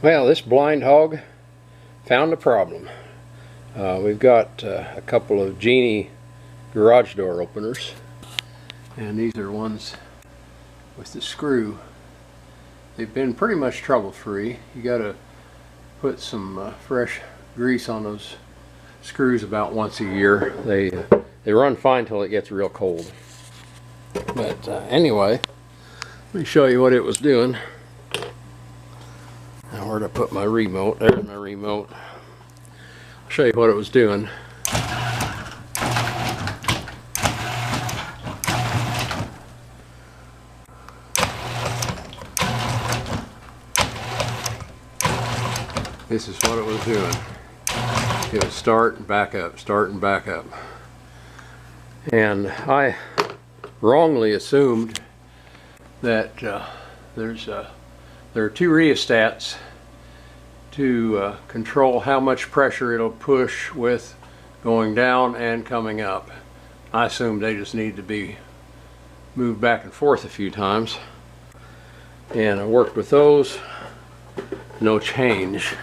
Well, this blind hog found a problem. We've got a couple of Genie garage door openers, and these are ones with the screw. They've been pretty much trouble-free. You got to put some fresh grease on those screws about once a year. They run fine till it gets real cold. But anyway, let me show you what it was doing. Now, where to put my remote? There's my remote. I'll show you what it was doing. This is what it was doing. It would start and back up, start and back up. And I wrongly assumed that there are two rheostats to control how much pressure it'll push with going down and coming up. I assumed they just need to be moved back and forth a few times, and I worked with those. No change.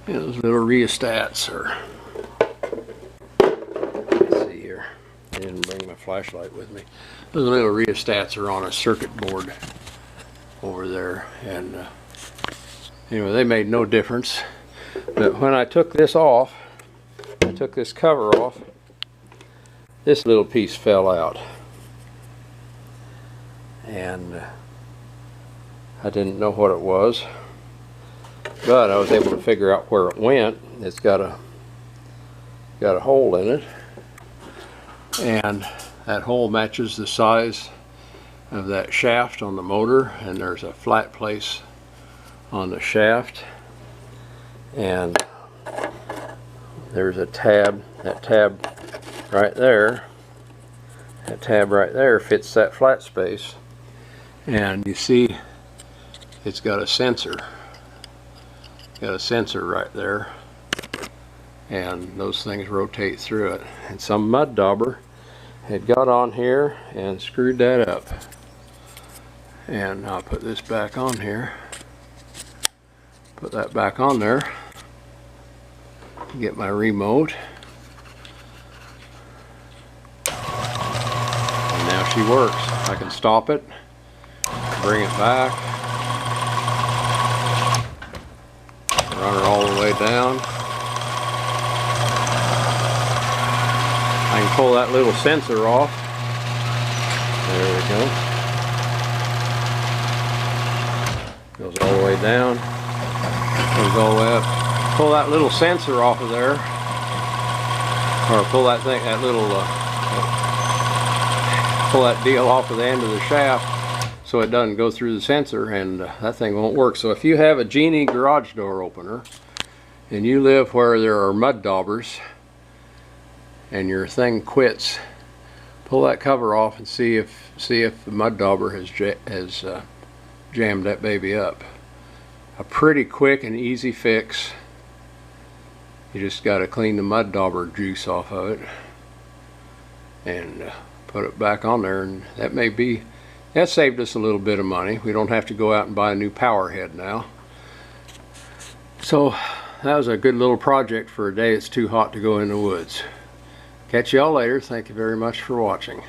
Those little rheostats are, let's see here, I didn't bring my flashlight with me. Those little rheostats are on a circuit board over there, and anyway, they made no difference. But when I took this off, I took this cover off, this little piece fell out, and I didn't know what it was. But I was able to figure out where it went. It's got a hole in it, and that hole matches the size of that shaft on the motor, and there's a flat place on the shaft, and there's a tab. That tab right there, fits that flat space, and you see it's got a sensor. Got a sensor right there, and those things rotate through it. And some mud dauber had got on here and screwed that up. And I'll put this back on here. Put that back on there. Get my remote. And now she works. I can stop it, bring it back, run her all the way down. I can pull that little sensor off. There we go. Goes all the way down. Goes all the way up. Pull that little sensor off of there, or pull that thing, pull that deal off of the end of the shaft, so it doesn't go through the sensor, and that thing won't work. So if you have a Genie garage door opener and you live where there are mud daubers and your thing quits, pull that cover off and see if the mud dauber has jammed that baby up. A pretty quick and easy fix. You just got to clean the mud dauber juice off of it and put it back on there, and that saved us a little bit of money. We don't have to go out and buy a new power head now. So that was a good little project for a day it's too hot to go in the woods. Catch y'all later. Thank you very much for watching.